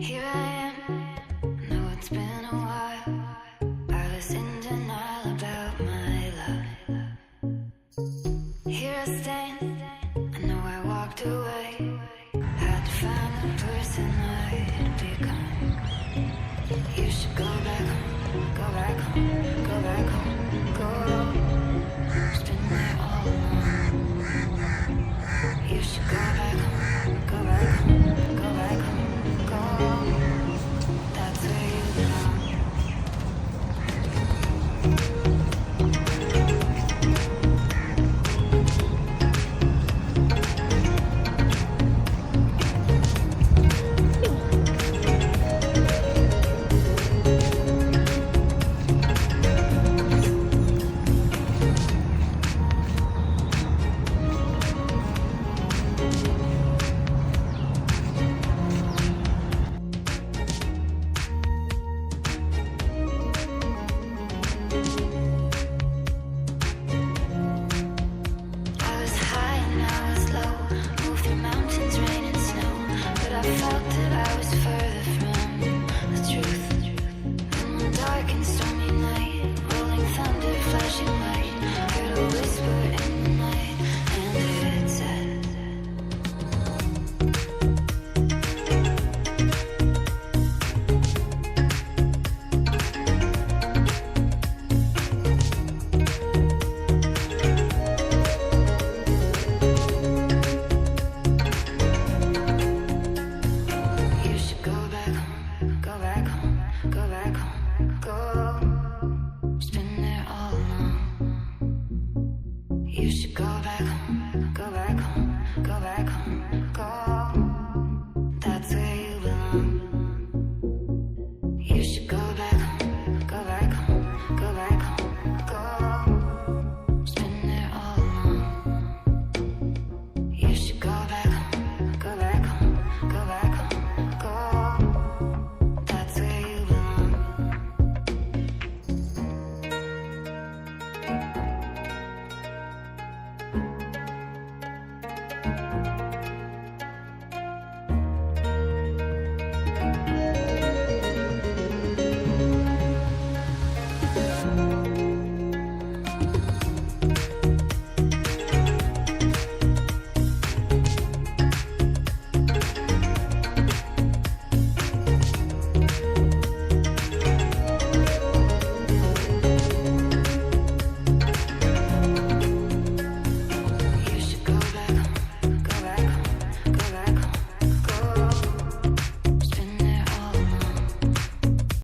Here I am, know it's been a while. I was in denial about my love. Here I stand, I know I walked away. Had to find the person I'd become. You should go back home, go back home, go back home, go home. It's been there all along. You should go back home, go back home, go back home, go home. That's where you belong. I was high and I was low, moved through mountains, rain and snow, but I felt that I was